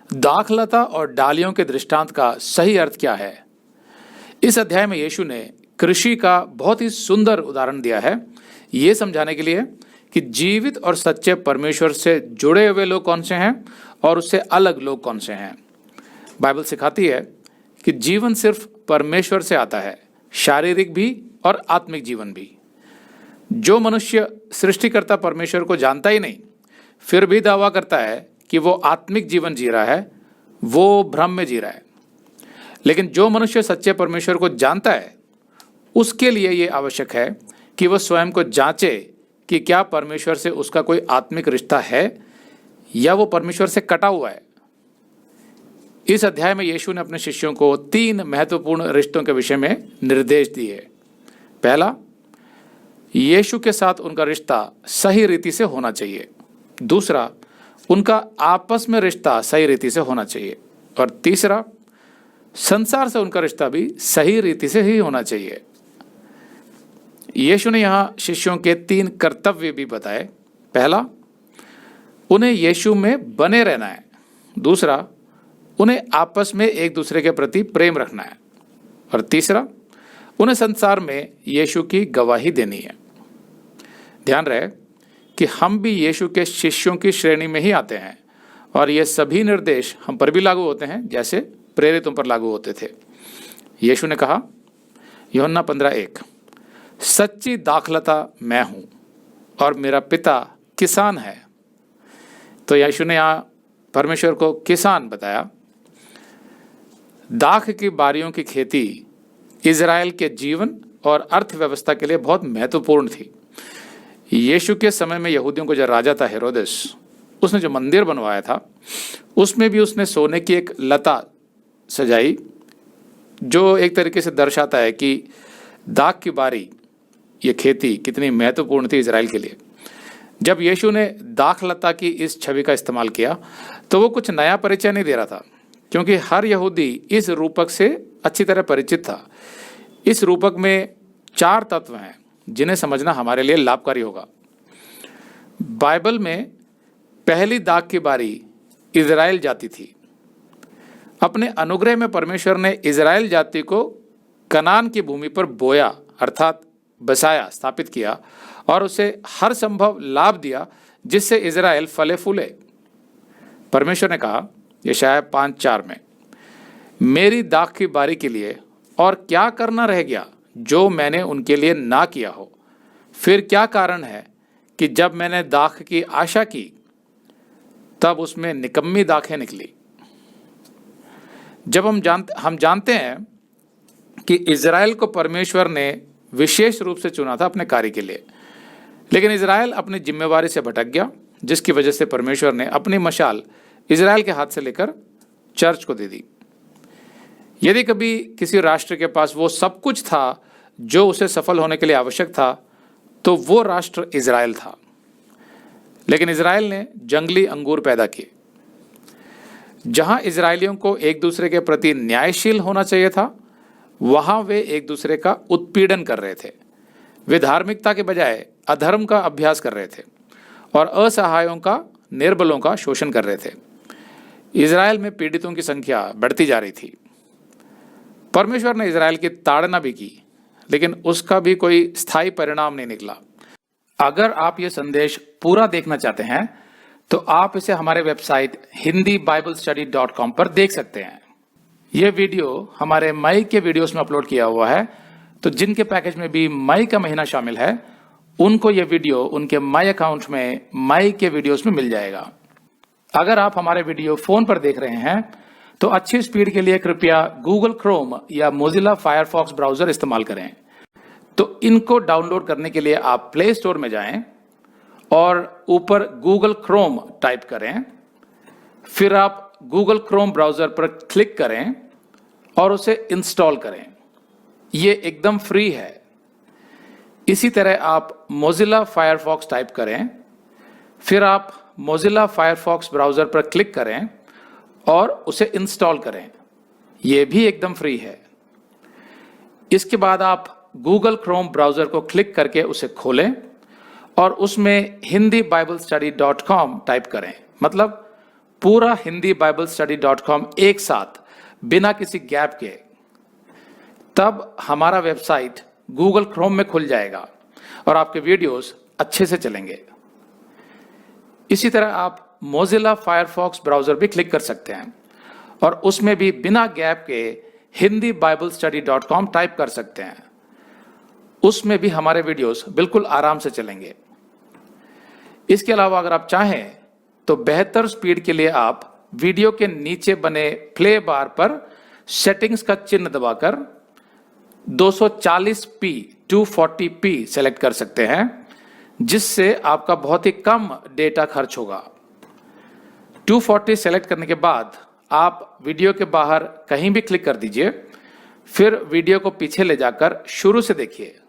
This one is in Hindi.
दाखलता और डालियों के दृष्टांत का सही अर्थ क्या है? इस अध्याय में यीशु ने कृषि का बहुत ही सुंदर उदाहरण दिया है, ये समझाने के लिए कि जीवित और सच्चे परमेश्वर से जुड़े हुए लोग कौन से हैं और उससे अलग लोग कौन से हैं। बाइबल सिखाती है कि जीवन सिर्फ परमेश्वर से आता है, शारीरिक भी और आत्मिक जीवन भी। जो मनुष्य सृष्टिकर्ता परमेश्वर को जानता ही नहीं, फिर भी दावा करता है कि वो आत्मिक जीवन जी रहा है, वो भ्रम में जी रहा है। लेकिन जो मनुष्य सच्चे परमेश्वर को जानता है, उसके लिए ये आवश्यक है कि वह स्वयं को जांचे कि क्या परमेश्वर से उसका कोई आत्मिक रिश्ता है या वो परमेश्वर से कटा हुआ है। इस अध्याय में यीशु ने अपने शिष्यों को 3 महत्वपूर्ण रिश्तों के विषय में निर्देश दिए। पहला, यीशु के साथ उनका रिश्ता सही रीति से होना चाहिए। दूसरा, उनका आपस में रिश्ता सही रीति से होना चाहिए। और तीसरा, संसार से उनका रिश्ता भी सही रीति से ही होना चाहिए। यीशु ने यहाँ शिष्यों के 3 कर्तव्य भी बताए। पहला, उन्हें यीशु में बने रहना है। दूसरा, उन्हें आपस में एक दूसरे के प्रति प्रेम रखना है। और तीसरा, उन्हें संसार में यीशु की गवाही देनी है। ध्यान रहे कि हम भी यीशु के शिष्यों की श्रेणी में ही आते हैं और ये सभी निर्देश हम पर भी लागू होते हैं जैसे प्रेरितों पर लागू होते थे। यीशु ने कहा, यूहन्ना 15:1, सच्ची दाखलता मैं हूं और मेरा पिता किसान है। तो यीशु ने यहाँ परमेश्वर को किसान बताया। दाख की बारियों की खेती इज़राइल के जीवन और अर्थव्यवस्था के लिए बहुत महत्वपूर्ण थी। यीशु के समय में यहूदियों को जो राजा था हेरोदेस, उसने जो मंदिर बनवाया था उसमें भी उसने सोने की एक लता सजाई, जो एक तरीके से दर्शाता है कि दाख की बारी, ये खेती कितनी महत्वपूर्ण थी इज़राइल के लिए। जब यीशु ने दाखलता की इस छवि का इस्तेमाल किया तो वो कुछ नया परिचय नहीं दे रहा था, क्योंकि हर यहूदी इस रूपक से अच्छी तरह परिचित था। इस रूपक में 4 तत्व हैं जिन्हें समझना हमारे लिए लाभकारी होगा। बाइबल में पहली दाख की बारी इज़राइल जाति थी। अपने अनुग्रह में परमेश्वर ने इज़राइल जाति को कनान की भूमि पर बोया, अर्थात बसाया, स्थापित किया और उसे हर संभव लाभ दिया जिससे इज़राइल फले फूले। परमेश्वर ने कहा यशायाह 5:4 में, मेरी दाख की बारी के लिए और क्या करना रह गया जो मैंने उनके लिए ना किया हो। फिर क्या कारण है कि जब मैंने दाख की आशा की तब उसमें निकम्मी दाखें निकली। जब हम जानते हैं कि इज़राइल को परमेश्वर ने विशेष रूप से चुना था अपने कार्य के लिए, लेकिन इज़राइल अपनी जिम्मेवारी से भटक गया, जिसकी वजह से परमेश्वर ने अपनी मशाल इज़राइल के हाथ से लेकर चर्च को दे दी। यदि कभी किसी राष्ट्र के पास वो सब कुछ था जो उसे सफल होने के लिए आवश्यक था, तो वो राष्ट्र इज़राइल था। लेकिन इज़राइल ने जंगली अंगूर पैदा किए। जहां इज़राइलियों को एक दूसरे के प्रति न्यायशील होना चाहिए था, वहां वे एक दूसरे का उत्पीड़न कर रहे थे। वे धार्मिकता के बजाय अधर्म का अभ्यास कर रहे थे और असहायों का, निर्बलों का शोषण कर रहे थे। इज़राइल में पीड़ितों की संख्या बढ़ती जा रही थी। परमेश्वर ने इज़राइल की ताड़ना भी की, लेकिन उसका भी कोई स्थायी परिणाम नहीं निकला। अगर आप ये संदेश पूरा देखना चाहते हैं तो आप इसे हमारे वेबसाइट hindiBiblestudy.com पर देख सकते हैं। ये वीडियो हमारे मई के वीडियोस में अपलोड किया हुआ है, तो जिनके पैकेज में भी मई का महीना शामिल है उनको ये वीडियो उनके मई अकाउंट में मई के वीडियोस में मिल जाएगा। अगर आप हमारे वीडियो फोन पर देख रहे हैं तो अच्छी स्पीड के लिए कृपया गूगल क्रोम या मोजिला फायरफॉक्स ब्राउजर इस्तेमाल करें। तो इनको डाउनलोड करने के लिए आप प्ले स्टोर में जाएं और ऊपर गूगल क्रोम टाइप करें, फिर आप गूगल क्रोम ब्राउजर पर क्लिक करें और उसे इंस्टॉल करें। ये एकदम फ्री है। इसी तरह आप मोजिला फायरफॉक्स टाइप करें, फिर आप मोजिला फायरफॉक्स ब्राउजर पर क्लिक करें और उसे इंस्टॉल करें। यह भी एकदम फ्री है। इसके बाद आप गूगल क्रोम ब्राउजर को क्लिक करके उसे खोलें और उसमें hindiBiblestudy.com टाइप करें, मतलब पूरा हिंदी बाइबल स्टडी .com एक साथ बिना किसी गैप के, तब हमारा वेबसाइट गूगल क्रोम में खुल जाएगा और आपके वीडियोस अच्छे से चलेंगे। इसी तरह आप मोजिला फायरफॉक्स ब्राउजर भी क्लिक कर सकते हैं और उसमें भी बिना गैप के Hindi Bible study .com type कर सकते हैं। उसमें भी हमारे वीडियोस बिल्कुल आराम से चलेंगे। इसके अलावा अगर आप चाहें तो बेहतर स्पीड के लिए आप वीडियो के नीचे बने प्ले बार पर सेटिंग्स का चिन्ह दबाकर 240p सेलेक्ट कर सकते हैं, जिससे आपका बहुत ही कम डेटा खर्च होगा। 240 सेलेक्ट करने के बाद आप वीडियो के बाहर कहीं भी क्लिक कर दीजिए, फिर वीडियो को पीछे ले जाकर शुरू से देखिए।